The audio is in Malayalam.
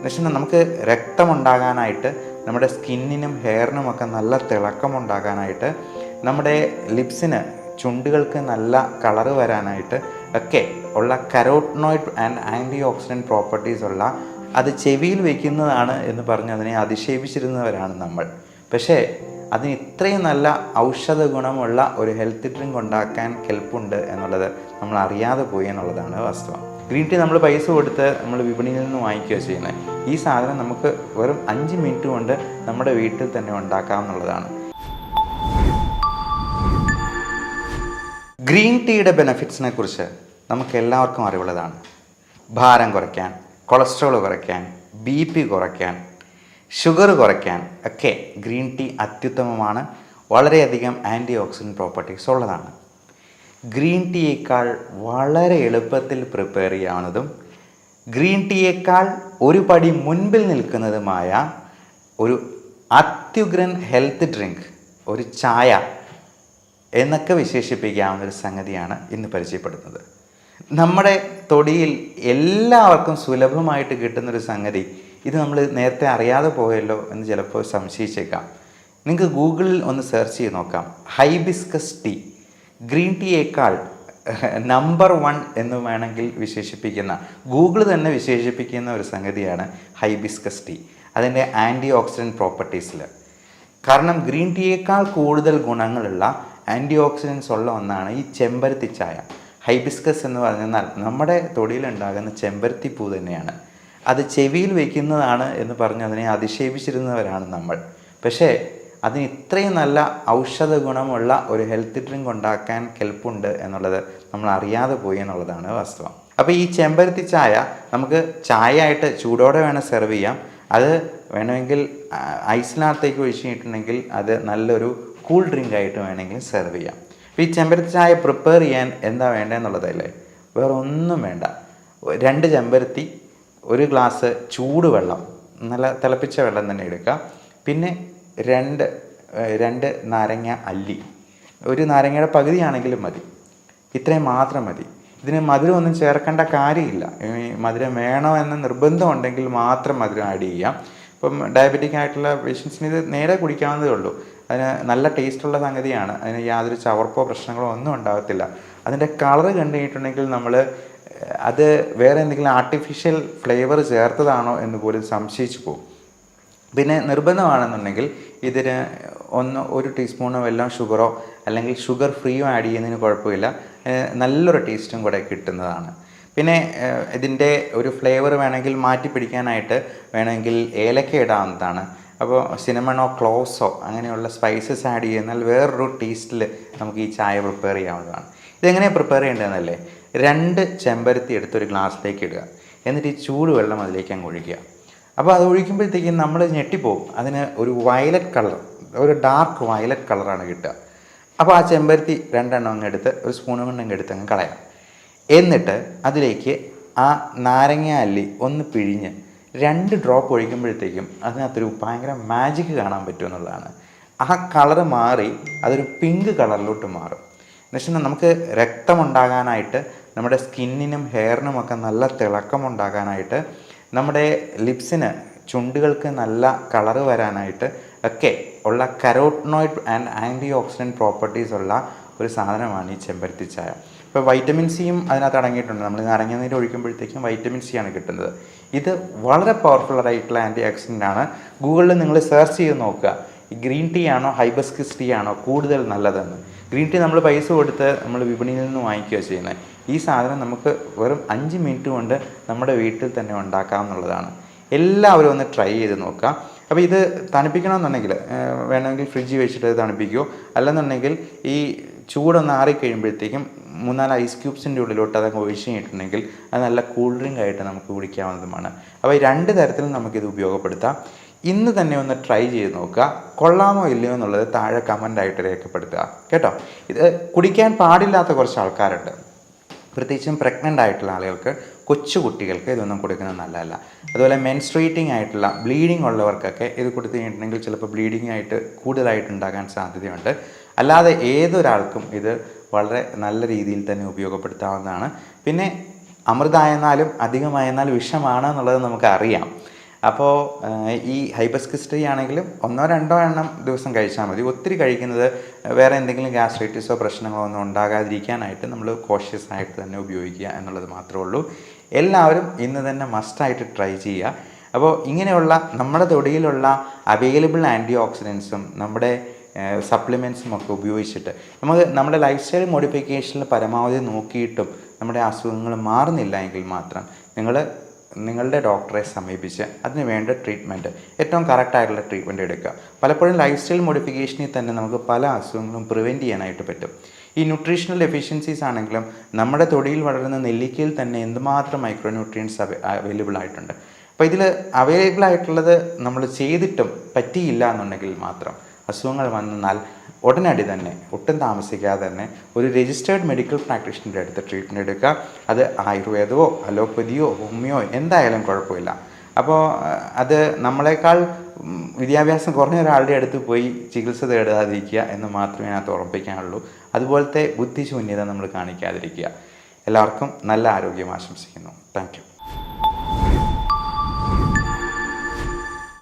പക്ഷേ നമുക്ക് രക്തമുണ്ടാകാനായിട്ട്, നമ്മുടെ സ്കിന്നിനും ഹെയറിനുമൊക്കെ നല്ല തിളക്കമുണ്ടാകാനായിട്ട്, നമ്മുടെ ലിപ്സിന് ചുണ്ടുകൾക്ക് നല്ല കളറ് വരാനായിട്ട് ഒക്കെ ഉള്ള carotenoid and antioxidant properties ഉള്ള അത് ചെവിയിൽ വയ്ക്കുന്നതാണ് എന്ന് പറഞ്ഞ് അതിനെ അധിക്ഷേപിച്ചിരുന്നവരാണ് നമ്മൾ. പക്ഷേ അതിന് ഇത്രയും നല്ല ഔഷധ ഗുണമുള്ള ഒരു ഹെൽത്ത് ഡ്രിങ്ക് ഉണ്ടാക്കാൻ കെൽപ്പുണ്ട് എന്നുള്ളത് നമ്മൾ അറിയാതെ പോയി എന്നുള്ളതാണ് വാസ്തവം. ഗ്രീൻ ടീ നമ്മൾ പൈസ കൊടുത്ത് നമ്മൾ വിപണിയിൽ നിന്ന് വാങ്ങിക്കുകയോ ചെയ്യുന്നത്. ഈ സാധനം നമുക്ക് വെറും 5 മിനിറ്റ് കൊണ്ട് നമ്മുടെ വീട്ടിൽ തന്നെ ഉണ്ടാക്കാവുന്നതാണ്. ഗ്രീൻ ടീയുടെ ബെനഫിറ്റ്സിനെ കുറിച്ച് നമുക്ക് എല്ലാവർക്കും അറിവുള്ളതാണ്. ഭാരം കുറയ്ക്കാൻ, കൊളസ്ട്രോൾ കുറയ്ക്കാൻ, BP കുറയ്ക്കാൻ, ഷുഗർ കുറയ്ക്കാൻ ഒക്കെ ഗ്രീൻ ടീ അത്യുത്തമമാണ്. വളരെയധികം ആൻറ്റി ഓക്സിഡൻറ്റ് പ്രോപ്പർട്ടീസ് ഉള്ളതാണ്. ഗ്രീൻ ടീയേക്കാൾ വളരെ എളുപ്പത്തിൽ പ്രിപ്പയർ ചെയ്യാവുന്നതും ഗ്രീൻ ടീയേക്കാൾ ഒരു പടി മുൻപിൽ നിൽക്കുന്നതുമായ ഒരു അത്യുഗ്രൻ ഹെൽത്ത് ഡ്രിങ്ക്, ഒരു ചായ എന്നൊക്കെ വിശേഷിപ്പിക്കാവുന്ന ഒരു സംഗതിയാണ് ഇന്ന് പരിചയപ്പെടുന്നത്. നമ്മുടെ തൊടിയിൽ എല്ലാവർക്കും സുലഭമായിട്ട് കിട്ടുന്നൊരു സംഗതി, ഇത് നമ്മൾ നേരത്തെ അറിയാതെ പോയല്ലോ എന്ന് ചിലപ്പോൾ സംശയിച്ചേക്കാം. നിങ്ങൾക്ക് ഗൂഗിളിൽ ഒന്ന് സെർച്ച് ചെയ്ത് നോക്കാം. ഹൈബിസ്കസ് ടീ ഗ്രീൻ ടീയേക്കാൾ നമ്പർ 1 എന്ന് വേണമെങ്കിൽ വിശേഷിപ്പിക്കുന്ന, ഗൂഗിൾ തന്നെ വിശേഷിപ്പിക്കുന്ന ഒരു സംഗതിയാണ് ഹൈബിസ്കസ് ടീ, അതിൻ്റെ ആൻറ്റി ഓക്സിഡൻറ്റ് പ്രോപ്പർട്ടീസിൽ. കാരണം ഗ്രീൻ ടീയേക്കാൾ കൂടുതൽ ഗുണങ്ങളുള്ള ആൻറ്റി ഓക്സിഡൻസ് ഉള്ള ഒന്നാണ് ഈ ചെമ്പരത്തി ചായ. ഹൈബിസ്കസ് എന്ന് പറഞ്ഞാൽ നമ്മുടെ തൊടിയിലുണ്ടാകുന്ന ചെമ്പരത്തി പൂ തന്നെയാണ്. അത് ചെവിയിൽ വയ്ക്കുന്നതാണ് എന്ന് പറഞ്ഞ് അതിനെ അധിക്ഷേപിച്ചിരുന്നവരാണ് നമ്മൾ. പക്ഷേ അതിന് ഇത്രയും നല്ല ഔഷധ ഗുണമുള്ള ഒരു ഹെൽത്ത് ഡ്രിങ്ക് ഉണ്ടാക്കാൻ കെൽപ്പുണ്ട് എന്നുള്ളത് നമ്മൾ അറിയാതെ പോയി എന്നുള്ളതാണ് വാസ്തവം. അപ്പോൾ ഈ ചെമ്പരത്തി ചായ നമുക്ക് ചായ ആയിട്ട് ചൂടോടെ വേണം സെർവ് ചെയ്യാം. അത് വേണമെങ്കിൽ ഐസിനകത്തേക്ക് ഒഴിച്ചിട്ടുണ്ടെങ്കിൽ അത് നല്ലൊരു കൂൾ ഡ്രിങ്ക് ആയിട്ട് വേണമെങ്കിൽ സെർവ് ചെയ്യാം. അപ്പോൾ ഈ ചെമ്പരത്തി ചായ പ്രിപ്പയർ ചെയ്യാൻ എന്താ വേണ്ടതെന്നുള്ളതല്ലേ, വേറെ ഒന്നും വേണ്ട. 2 ചെമ്പരത്തി, 1 ഗ്ലാസ് ചൂടുവെള്ളം, നല്ല തിളപ്പിച്ച വെള്ളം തന്നെ എടുക്കുക. പിന്നെ 2 നാരങ്ങ അല്ലി, ഒരു നാരങ്ങയുടെ പകുതിയാണെങ്കിലും മതി. ഇത്രയും മാത്രം മതി. ഇതിന് മധുരമൊന്നും ചേർക്കേണ്ട കാര്യമില്ല. മധുരം വേണോ എന്ന് നിർബന്ധമുണ്ടെങ്കിൽ മാത്രം മധുരം ആഡ് ചെയ്യാം. ഇപ്പം ഡയബറ്റിക് ആയിട്ടുള്ള പേഷ്യൻസിന് ഇത് നേരെ കുടിക്കാവുന്നതേ ഉള്ളൂ. അതിന് നല്ല ടേസ്റ്റുള്ള സംഗതിയാണ്. അതിന് യാതൊരു ചവർപ്പോ പ്രശ്നങ്ങളോ ഒന്നും ഉണ്ടാകത്തില്ല. അതിൻ്റെ കളറ് കണ്ടു കഴിഞ്ഞിട്ടുണ്ടെങ്കിൽ നമ്മൾ അത് വേറെ എന്തെങ്കിലും ആർട്ടിഫിഷ്യൽ ഫ്ലേവർ ചേർത്തതാണോ എന്ന് പോലും സംശയിച്ചു പോകും. പിന്നെ നിർബന്ധമാണെന്നുണ്ടെങ്കിൽ ഇതിന് 1 ടീസ്പൂണോ വല്ലതും ഷുഗറോ അല്ലെങ്കിൽ ഷുഗർ ഫ്രീയോ ആഡ് ചെയ്യുന്നതിന് കുഴപ്പമില്ല. നല്ലൊരു ടേസ്റ്റും കൂടെ കിട്ടുന്നതാണ്. പിന്നെ ഇതിൻ്റെ ഒരു ഫ്ലേവർ വേണമെങ്കിൽ മാറ്റി പിടിക്കാനായിട്ട് വേണമെങ്കിൽ ഏലക്ക ഇടാവുന്നതാണ്. അപ്പോൾ സിനമണോ ക്ലോവ്സോ അങ്ങനെയുള്ള സ്പൈസസ് ആഡ് ചെയ്യുന്നാൽ വേറൊരു ടേസ്റ്റിൽ നമുക്ക് ഈ ചായ പ്രിപ്പയർ ചെയ്യാവുന്നതാണ്. ഇതെങ്ങനെയാണ് പ്രിപ്പയർ ചെയ്യേണ്ടതെന്നല്ലേ, 2 ചെമ്പരത്തി എടുത്തൊരു ഗ്ലാസ്സിലേക്ക് ഇടുക. എന്നിട്ട് ഈ ചൂടുവെള്ളം അതിലേക്ക് അങ്ങ് ഒഴിക്കുക. അപ്പോൾ അത് ഒഴിക്കുമ്പോഴത്തേക്കും നമ്മൾ ഞെട്ടിപ്പോവും. അതിന് ഒരു വയലറ്റ് കളർ, ഒരു ഡാർക്ക് വയലറ്റ് കളറാണ് കിട്ടുക. അപ്പോൾ ആ ചെമ്പരത്തി 2 എണ്ണം അങ്ങ് എടുത്ത് ഒരു സ്പൂൺ കൊണ്ട് അങ്ങ് എടുത്ത് അങ്ങ് കളയാം. എന്നിട്ട് അതിലേക്ക് ആ നാരങ്ങ അല്ലി ഒന്ന് പിഴിഞ്ഞ് 2 ഡ്രോപ്പ് ഒഴിക്കുമ്പോഴത്തേക്കും അതിനകത്തൊരു ഭയങ്കര മാജിക് കാണാൻ പറ്റുമെന്നുള്ളതാണ്. ആ കളറ് മാറി അതൊരു പിങ്ക് കളറിലോട്ട് മാറും. എന്നുവെച്ചാൽ നമുക്ക് രക്തമുണ്ടാകാനായിട്ട്, നമ്മുടെ സ്കിന്നിനും ഹെയറിനുമൊക്കെ നല്ല തിളക്കമുണ്ടാകാനായിട്ട്, നമ്മുടെ ലിപ്സിന് ചുണ്ടുകൾക്ക് നല്ല കളറ് വരാനായിട്ട് ഒക്കെ ഉള്ള carotenoid and antioxidant properties ഉള്ള ഒരു സാധനമാണ് ഈ ചെമ്പരത്തി ചായ. ഇപ്പോൾ വൈറ്റമിൻ സിയും അതിനകത്ത് അടങ്ങിയിട്ടുണ്ട്. നമ്മൾ നാരങ്ങാനീര് ഒഴിക്കുമ്പോഴത്തേക്കും വൈറ്റമിൻ സി ആണ് കിട്ടുന്നത്. ഇത് വളരെ പവർഫുള്ളായിട്ടുള്ള ആൻറ്റി ഓക്സിഡൻ്റ് ആണ്. ഗൂഗിളിൽ നിങ്ങൾ സെർച്ച് ചെയ്ത് നോക്കുക, ഈ ഗ്രീൻ ടീ ആണോ ഹൈബിസ്കസ് ടീ ആണോ കൂടുതൽ നല്ലതെന്ന്. ഗ്രീൻ ടീ നമ്മൾ പൈസ കൊടുത്ത് നമ്മൾ വിപണിയിൽ നിന്ന് വാങ്ങിക്കുകയോ ചെയ്യുന്നത്. ഈ സാധനം നമുക്ക് വെറും 5 മിനിറ്റ് കൊണ്ട് നമ്മുടെ വീട്ടിൽ തന്നെ ഉണ്ടാക്കാവുന്നതാണ്. എല്ലാവരും ഒന്ന് ട്രൈ ചെയ്ത് നോക്കുക. അപ്പോൾ ഇത് തണുപ്പിക്കണമെന്നുണ്ടെങ്കിൽ വേണമെങ്കിൽ ഫ്രിഡ്ജിൽ വെച്ചിട്ട് തണുപ്പിക്കുകയോ, അല്ലെന്നുണ്ടെങ്കിൽ ഈ ചൂടൊന്ന് ആറിക്കഴിയുമ്പോഴത്തേക്കും 3-4 ഐസ് ക്യൂബ്സിൻ്റെ ഉള്ളിലോട്ട് അതങ്ങ് ഒഴിച്ച് കഴിഞ്ഞിട്ടുണ്ടെങ്കിൽ അത് നല്ല കൂൾ ഡ്രിങ്ക് ആയിട്ട് നമുക്ക് കുടിക്കാവുന്നതുമാണ്. അപ്പോൾ ഈ 2 തരത്തിലും നമുക്കിത് ഉപയോഗപ്പെടുത്താം. ഇന്ന് തന്നെ ഒന്ന് ട്രൈ ചെയ്ത് നോക്കുക. കൊള്ളാമോ ഇല്ലയോ എന്നുള്ളത് താഴെ കമൻ്റായിട്ട് രേഖപ്പെടുത്തുക കേട്ടോ. ഇത് കുടിക്കാൻ പാടില്ലാത്ത കുറച്ച് ആൾക്കാരുണ്ട്. പ്രത്യേകിച്ചും പ്രഗ്നൻ്റ് ആയിട്ടുള്ള ആളുകൾക്ക്, കൊച്ചു കുട്ടികൾക്ക് ഇതൊന്നും കൊടുക്കുന്നത് നല്ലതല്ല. അതുപോലെ മെൻസ്ട്രേറ്റിംഗ് ആയിട്ടുള്ള ബ്ലീഡിങ് ഉള്ളവർക്കൊക്കെ ഇത് കൊടുത്തു കഴിഞ്ഞിട്ടുണ്ടെങ്കിൽ ചിലപ്പോൾ ബ്ലീഡിങ് ആയിട്ട് കൂടുതലായിട്ടുണ്ടാകാൻ സാധ്യതയുണ്ട്. അല്ലാതെ ഏതൊരാൾക്കും ഇത് വളരെ നല്ല രീതിയിൽ തന്നെ ഉപയോഗപ്പെടുത്താവുന്നതാണ്. പിന്നെ അമൃതായെന്നാലും അധികമായെന്നാൽ വിഷമാണ് എന്നുള്ളത് നമുക്കറിയാം. അപ്പോൾ ഈ ഹൈബിസ്കസ് ടീ ആണെങ്കിലും 1-2 എണ്ണം ദിവസം കഴിച്ചാൽ മതി. ഒത്തിരി കഴിക്കുന്നത് വേറെ എന്തെങ്കിലും ഗ്യാസ്ട്രൈറ്റിസോ പ്രശ്നങ്ങളോ ഒന്നും ഉണ്ടാകാതിരിക്കാനായിട്ട് നമ്മൾ കോഷ്യസ് ആയിട്ട് തന്നെ ഉപയോഗിക്കുക എന്നുള്ളത് മാത്രമേ ഉള്ളൂ. എല്ലാവരും ഇന്ന് തന്നെ മസ്റ്റായിട്ട് ട്രൈ ചെയ്യുക. അപ്പോൾ ഇങ്ങനെയുള്ള നമ്മുടെ തൊടിയിലുള്ള അവൈലബിൾ ആൻറ്റി ഓക്സിഡൻസും നമ്മുടെ സപ്ലിമെൻറ്റ്സും ഒക്കെ ഉപയോഗിച്ചിട്ട് നമുക്ക് നമ്മുടെ ലൈഫ് സ്റ്റൈൽ മോഡിഫിക്കേഷനിൽ പരമാവധി നോക്കിയിട്ടും നമ്മുടെ അസുഖങ്ങൾ മാറുന്നില്ല എങ്കിൽ മാത്രം നിങ്ങളുടെ ഡോക്ടറെ സമീപിച്ച് അതിന് വേണ്ട ട്രീറ്റ്മെൻറ്റ്, ഏറ്റവും കറക്റ്റായിട്ടുള്ള ട്രീറ്റ്മെൻറ്റ് എടുക്കുക. പലപ്പോഴും ലൈഫ് സ്റ്റൈൽ മോഡിഫിക്കേഷനിൽ തന്നെ നമുക്ക് പല അസുഖങ്ങളും പ്രിവെൻറ്റ് ചെയ്യാനായിട്ട് പറ്റും. ഈ ന്യൂട്രീഷണൽ എഫിഷ്യൻസീസ് ആണെങ്കിലും നമ്മുടെ തൊടിയിൽ വളരുന്ന നെല്ലിക്കയിൽ തന്നെ എന്തുമാത്രം മൈക്രോ ന്യൂട്രിയൻസ് അവൈലബിൾ ആയിട്ടുണ്ട്. അപ്പോൾ ഇതിൽ അവൈലബിൾ ആയിട്ടുള്ളത് നമ്മൾ ചെയ്തിട്ടും പറ്റിയില്ല എന്നുണ്ടെങ്കിൽ മാത്രം അസുഖങ്ങൾ വന്നാൽ ഉടനടി തന്നെ ഒട്ടും താമസിക്കാതെ തന്നെ ഒരു രജിസ്റ്റേർഡ് മെഡിക്കൽ പ്രാക്ടീഷണറുടെ അടുത്ത് ട്രീറ്റ്മെൻറ്റ് എടുക്കുക. അത് ആയുർവേദമോ അലോപ്പതിയോ ഹോമിയോ എന്തായാലും കുഴപ്പമില്ല. അപ്പോൾ അത് നമ്മളെക്കാൾ വിദ്യാഭ്യാസം കുറഞ്ഞ ഒരാളുടെ അടുത്ത് പോയി ചികിത്സ തേടാതിരിക്കുക എന്ന് മാത്രമേ അതിനകത്ത് ഓർമ്മിപ്പിക്കാനുള്ളൂ. അതുപോലത്തെ ബുദ്ധിശൂന്യത നമ്മൾ കാണിക്കാതിരിക്കുക. എല്ലാവർക്കും നല്ല ആരോഗ്യം ആശംസിക്കുന്നു. Thank you.